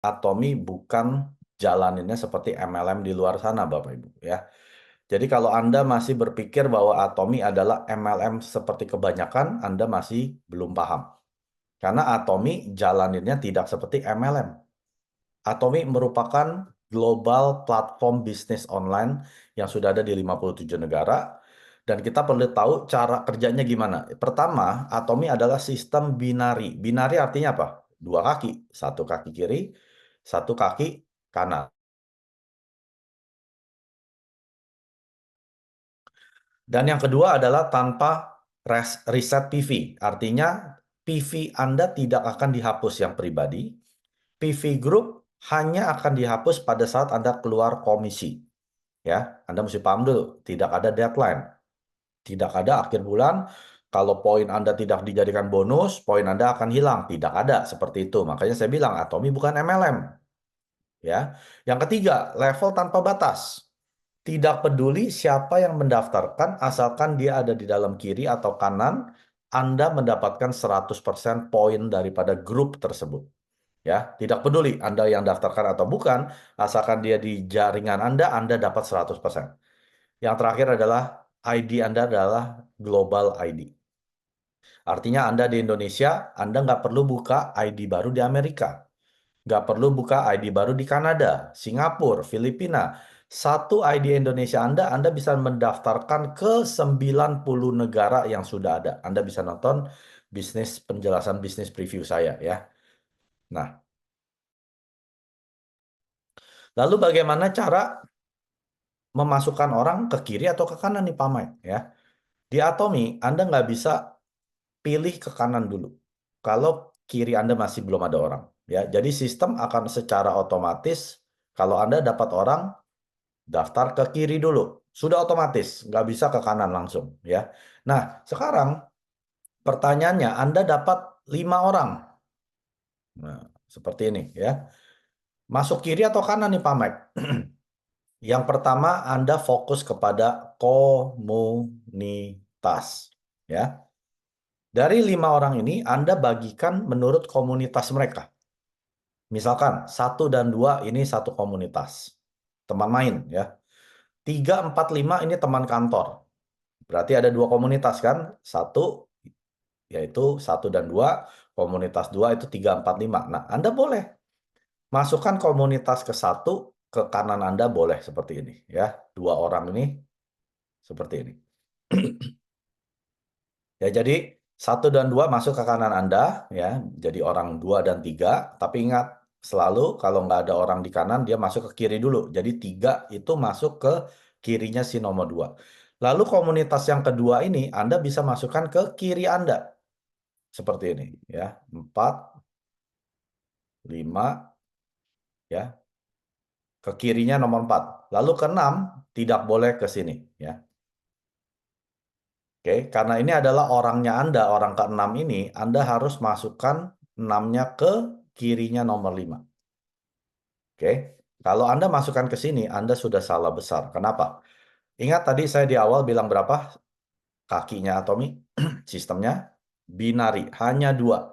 Atomi bukan jalaninnya seperti MLM di luar sana, Bapak Ibu ya. Jadi kalau Anda masih berpikir bahwa Atomi adalah MLM seperti kebanyakan, Anda masih belum paham. Karena Atomi jalaninnya tidak seperti MLM. Atomi merupakan global platform bisnis online yang sudah ada di 57 negara. Dan kita perlu tahu cara kerjanya gimana. Pertama, Atomi adalah sistem binari. Binari artinya apa? Dua kaki. Satu kaki kiri, satu kaki kanan. Dan yang kedua adalah tanpa reset PV. Artinya PV Anda tidak akan dihapus yang pribadi. PV Group hanya akan dihapus pada saat Anda keluar komisi. Ya, Anda mesti paham dulu, tidak ada deadline. Tidak ada akhir bulan, kalau poin Anda tidak dijadikan bonus, poin Anda akan hilang. Tidak ada seperti itu. Makanya saya bilang Atomi bukan MLM. Ya. Yang ketiga, level tanpa batas. Tidak peduli siapa yang mendaftarkan, asalkan dia ada di dalam kiri atau kanan, Anda mendapatkan 100% poin daripada grup tersebut. Ya, tidak peduli Anda yang daftarkan atau bukan, asalkan dia di jaringan Anda dapat 100%. Yang terakhir adalah ID Anda adalah global ID. Artinya Anda di Indonesia, Anda nggak perlu buka ID baru di Amerika. Nggak perlu buka ID baru di Kanada, Singapura, Filipina. Satu ID Indonesia Anda bisa mendaftarkan ke 90 negara yang sudah ada. Anda bisa nonton penjelasan bisnis preview saya ya. Nah, lalu bagaimana cara memasukkan orang ke kiri atau ke kanan nih Pak Mike ya? Di Atomi, Anda nggak bisa pilih ke kanan dulu. Kalau kiri Anda masih belum ada orang. Ya, jadi sistem akan secara otomatis, kalau Anda dapat orang, daftar ke kiri dulu. Sudah otomatis, nggak bisa ke kanan langsung. Ya. Nah, sekarang pertanyaannya, Anda dapat 5 orang. Nah, seperti ini ya. Masuk kiri atau kanan nih Pak Mike? Yang pertama, Anda fokus kepada komunitas. Ya. Dari 5 orang ini, Anda bagikan menurut komunitas mereka. Misalkan, 1 dan 2 ini satu komunitas. Teman main, ya. 3, 4, 5 ini teman kantor. Berarti ada 2 komunitas, kan? Satu, yaitu 1 dan 2. Komunitas 2 itu 3, 4, 5. Nah, Anda boleh masukkan komunitas ke 1, ke kanan Anda boleh seperti ini. Ya, 2 orang ini seperti ini. Ya, jadi 1 dan 2 masuk ke kanan Anda, ya, jadi orang 2 dan 3. Tapi ingat, selalu kalau nggak ada orang di kanan, dia masuk ke kiri dulu. Jadi 3 itu masuk ke kirinya si nomor 2. Lalu komunitas yang kedua ini, Anda bisa masukkan ke kiri Anda. Seperti ini, ya. 4, 5, ya. Ke kirinya nomor 4. Lalu ke 6, tidak boleh ke sini, ya. Oke, karena ini adalah orangnya Anda, orang ke-6 ini, Anda harus masukkan 6-nya ke kirinya nomor 5. Oke, kalau Anda masukkan ke sini, Anda sudah salah besar. Kenapa? Ingat tadi saya di awal bilang berapa kakinya Atomi? Sistemnya binari, hanya 2.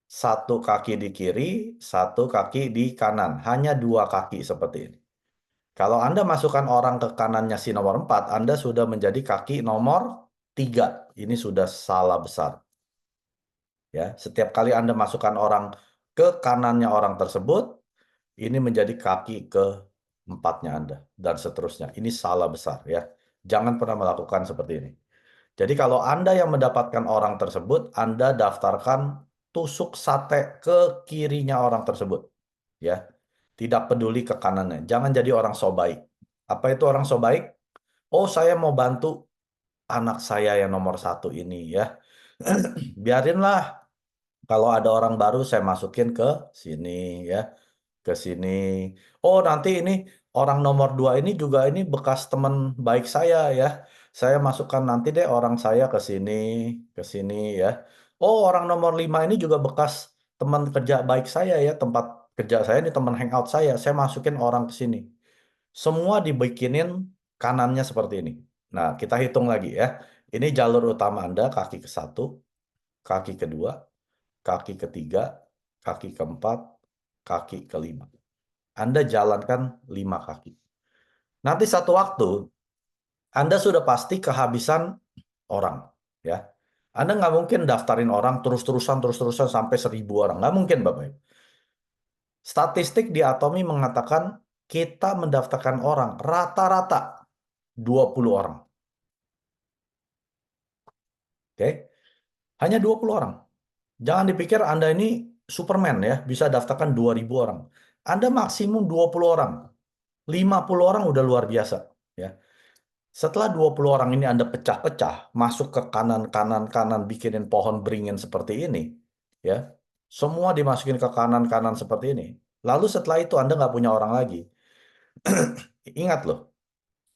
Satu kaki di kiri, satu kaki di kanan. Hanya 2 kaki seperti ini. Kalau Anda masukkan orang ke kanannya si nomor 4, Anda sudah menjadi kaki nomor 3. Ini sudah salah besar. Ya, setiap kali Anda masukkan orang ke kanannya orang tersebut, ini menjadi kaki ke-4-nya Anda dan seterusnya. Ini salah besar ya. Jangan pernah melakukan seperti ini. Jadi kalau Anda yang mendapatkan orang tersebut, Anda daftarkan tusuk sate ke kirinya orang tersebut. Ya. Tidak peduli ke kanannya. Jangan jadi orang so baik. Apa itu orang so baik? Oh, saya mau bantu anak saya yang nomor 1 ini ya. Biarinlah kalau ada orang baru saya masukin ke sini ya, ke sini. Oh, nanti ini orang nomor 2 ini juga ini bekas teman baik saya ya. Saya masukkan nanti deh orang saya ke sini ya. Oh, orang nomor 5 ini juga bekas teman kerja baik saya ya, tempat kerja saya ini teman hangout saya. Saya masukin orang ke sini. Semua dibikinin kanannya seperti ini. Nah, kita hitung lagi ya. Ini jalur utama Anda, kaki ke-1, kaki kedua, kaki ketiga, kaki keempat, kaki kelima. Anda jalankan 5 kaki. Nanti satu waktu, Anda sudah pasti kehabisan orang. Ya, Anda nggak mungkin daftarin orang terus-terusan sampai 1.000 orang. Nggak mungkin, Bapak Ibu. Statistik di Atomi mengatakan kita mendaftarkan orang rata-rata 20 orang. Oke? Hanya 20 orang. Jangan dipikir Anda ini Superman ya, bisa daftarkan 2.000 orang. Anda maksimum 20 orang. 50 orang udah luar biasa. Ya. Setelah 20 orang ini Anda pecah-pecah, masuk ke kanan-kanan-kanan, bikinin pohon beringin seperti ini. Ya. Semua dimasukin ke kanan-kanan seperti ini. Lalu setelah itu Anda nggak punya orang lagi. Ingat loh,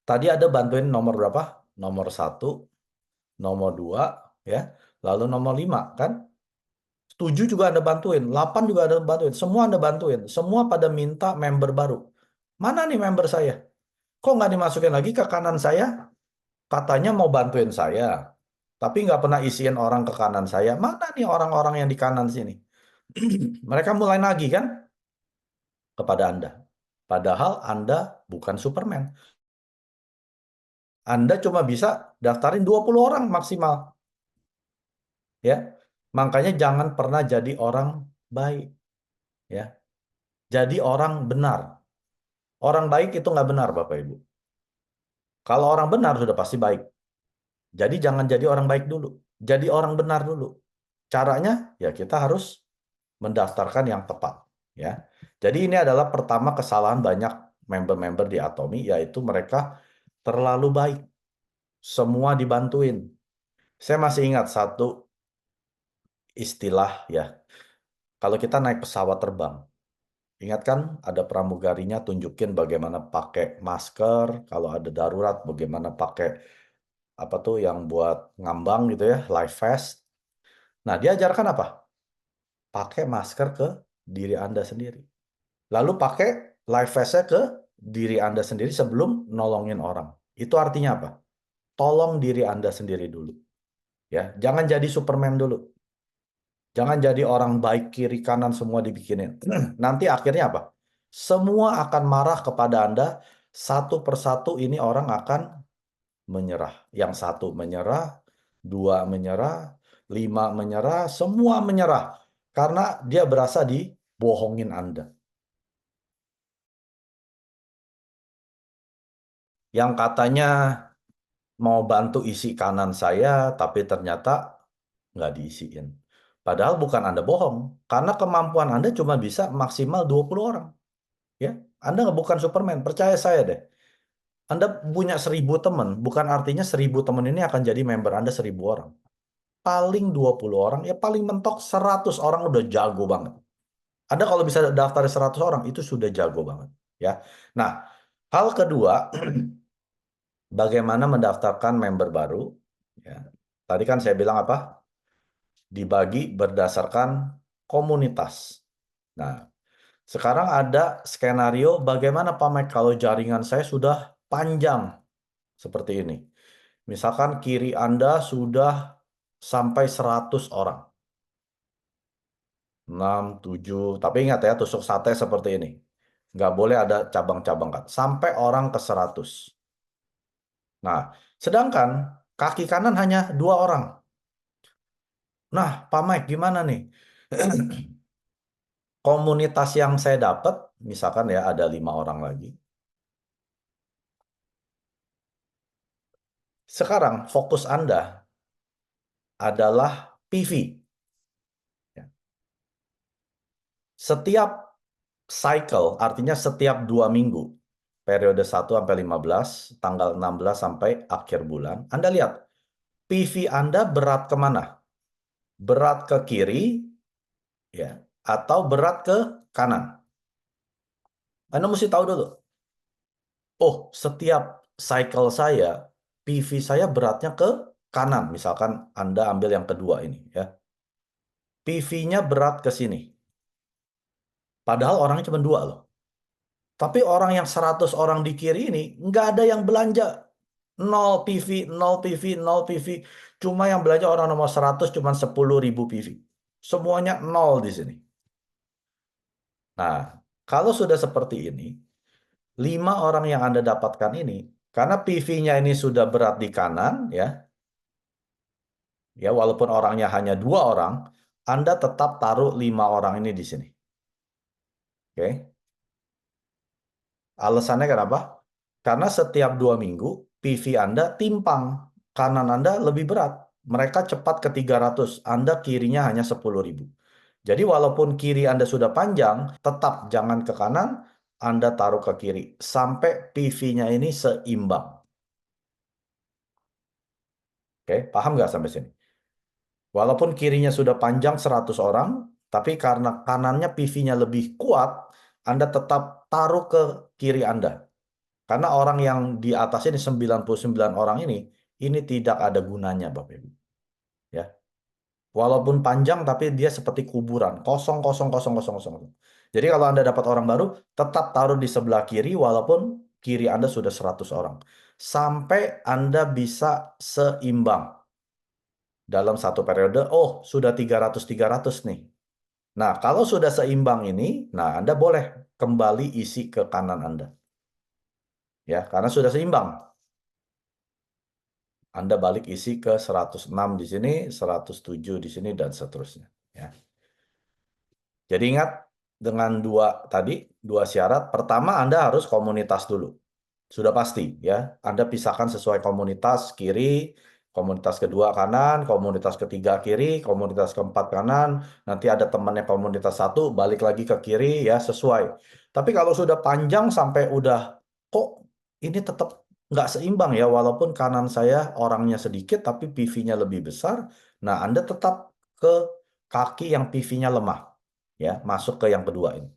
tadi ada bantuin nomor berapa? Nomor 1, nomor 2, ya. Lalu nomor 5, kan? 7 juga Anda bantuin, 8 juga Anda bantuin, semua Anda bantuin. Semua pada minta member baru. Mana nih member saya? Kok nggak dimasukin lagi ke kanan saya? Katanya mau bantuin saya, tapi nggak pernah isiin orang ke kanan saya. Mana nih orang-orang yang di kanan sini? Mereka mulai nagih kan kepada Anda. Padahal Anda bukan Superman. Anda cuma bisa daftarin 20 orang maksimal. Ya, makanya jangan pernah jadi orang baik. Ya, jadi orang benar. Orang baik itu nggak benar, Bapak Ibu. Kalau orang benar sudah pasti baik. Jadi jangan jadi orang baik dulu. Jadi orang benar dulu. Caranya ya kita harus mendaftarkan yang tepat. Ya. Jadi ini adalah pertama kesalahan banyak member-member di Atomi, yaitu mereka terlalu baik. Semua dibantuin. Saya masih ingat satu istilah ya. Kalau kita naik pesawat terbang, ingat kan ada pramugarinya tunjukin bagaimana pakai masker, kalau ada darurat bagaimana pakai apa tuh yang buat ngambang gitu ya, life vest. Nah, dia ajarkan apa? Pakai masker ke diri Anda sendiri. Lalu pakai life vest-nya ke diri Anda sendiri sebelum nolongin orang. Itu artinya apa? Tolong diri Anda sendiri dulu. Ya, jangan jadi Superman dulu. Jangan jadi orang baik kiri kanan semua dibikinin. Nanti akhirnya apa? Semua akan marah kepada Anda. Satu persatu ini orang akan menyerah. Yang satu menyerah, 2 menyerah, 5 menyerah, semua menyerah. Karena dia berasa dibohongin Anda. Yang katanya mau bantu isi kanan saya, tapi ternyata nggak diisiin. Padahal bukan Anda bohong, karena kemampuan Anda cuma bisa maksimal 20 orang. Ya, Anda nggak bukan Superman, percaya saya deh. Anda punya 1.000 teman, bukan artinya 1.000 teman ini akan jadi member Anda 1.000 orang. Paling 20 orang, ya paling mentok 100 orang udah jago banget. Anda kalau bisa daftar 100 orang, itu sudah jago banget. Ya. Nah, hal kedua, bagaimana mendaftarkan member baru? Ya. Tadi kan saya bilang apa? Dibagi berdasarkan komunitas. Nah, sekarang ada skenario bagaimana Pak Mike kalau jaringan saya sudah panjang seperti ini. Misalkan kiri Anda sudah sampai 100 orang. 6, 7. Tapi ingat ya, tusuk sate seperti ini. Nggak boleh ada cabang-cabang kan. Sampai orang ke 100. Nah, sedangkan kaki kanan hanya 2 orang. Nah, Pak Mike gimana nih? Komunitas yang saya dapat, misalkan ya ada 5 orang lagi. Sekarang fokus Anda adalah PV. Ya. Setiap cycle, artinya setiap 2 minggu, periode 1 sampai 15, tanggal 16 sampai akhir bulan, Anda lihat, PV Anda berat kemana? Berat ke kiri, ya, atau berat ke kanan? Anda mesti tahu dulu. Oh, setiap cycle saya, PV saya beratnya ke kanan. Misalkan Anda ambil yang kedua ini, ya. PV-nya berat ke sini. Padahal orangnya cuma 2 loh. Tapi orang yang 100 orang di kiri ini, nggak ada yang belanja. 0 PV, 0 PV, 0 PV. Cuma yang belanja orang nomor 100 cuma 10.000 PV. Semuanya 0 di sini. Nah, kalau sudah seperti ini, 5 orang yang Anda dapatkan ini, karena PV-nya ini sudah berat di kanan, ya walaupun orangnya hanya 2 orang, Anda tetap taruh 5 orang ini di sini. Oke? Alasannya kenapa? Karena setiap 2 minggu, PV Anda timpang. Kanan Anda lebih berat. Mereka cepat ke 300, Anda kirinya hanya 10.000. Jadi walaupun kiri Anda sudah panjang, tetap jangan ke kanan, Anda taruh ke kiri. Sampai PV-nya ini seimbang. Oke, paham nggak sampai sini? Walaupun kirinya sudah panjang 100 orang, tapi karena kanannya PV-nya lebih kuat, Anda tetap taruh ke kiri Anda. Karena orang yang di atas ini 99 orang ini tidak ada gunanya Bapak Ibu. Ya. Walaupun panjang tapi dia seperti kuburan, kosong kosong kosong kosong kosong. Jadi kalau Anda dapat orang baru, tetap taruh di sebelah kiri walaupun kiri Anda sudah 100 orang. Sampai Anda bisa seimbang dalam satu periode, oh sudah 300-300 nih. Nah, kalau sudah seimbang ini, nah Anda boleh kembali isi ke kanan Anda. Ya, karena sudah seimbang. Anda balik isi ke 106 di sini, 107 di sini, dan seterusnya. Ya. Jadi ingat, dengan dua syarat. Pertama, Anda harus komunitas dulu. Sudah pasti, ya. Anda pisahkan sesuai komunitas kiri, komunitas kedua kanan, komunitas ketiga kiri, komunitas keempat kanan. Nanti ada temannya komunitas satu, balik lagi ke kiri, ya, sesuai. Tapi kalau sudah panjang sampai udah, kok ini tetap nggak seimbang ya, walaupun kanan saya orangnya sedikit, tapi PV-nya lebih besar. Nah, Anda tetap ke kaki yang PV-nya lemah, ya, masuk ke yang kedua ini.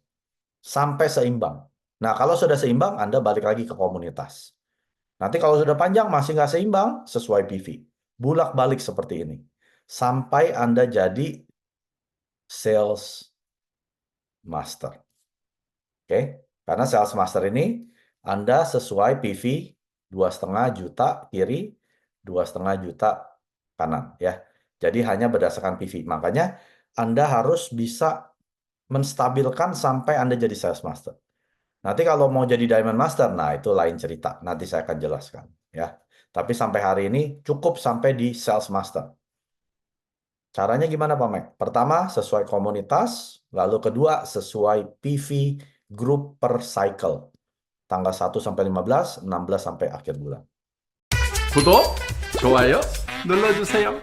Sampai seimbang. Nah, kalau sudah seimbang, Anda balik lagi ke komunitas. Nanti kalau sudah panjang masih nggak seimbang, sesuai PV. Bulak-balik seperti ini. Sampai Anda jadi sales master. Oke? Karena sales master ini, Anda sesuai PV 2,5 juta kiri, 2,5 juta kanan. Ya. Jadi hanya berdasarkan PV. Makanya Anda harus bisa menstabilkan sampai Anda jadi sales master. Nanti kalau mau jadi Diamond Master, nah itu lain cerita. Nanti saya akan jelaskan. Ya. Tapi sampai hari ini cukup sampai di Sales Master. Caranya gimana Pak Mek? Pertama, sesuai komunitas. Lalu kedua, sesuai PV group per cycle. Tanggal 1 sampai 15, 16 sampai akhir bulan. 구독, 좋아요 눌러주세요.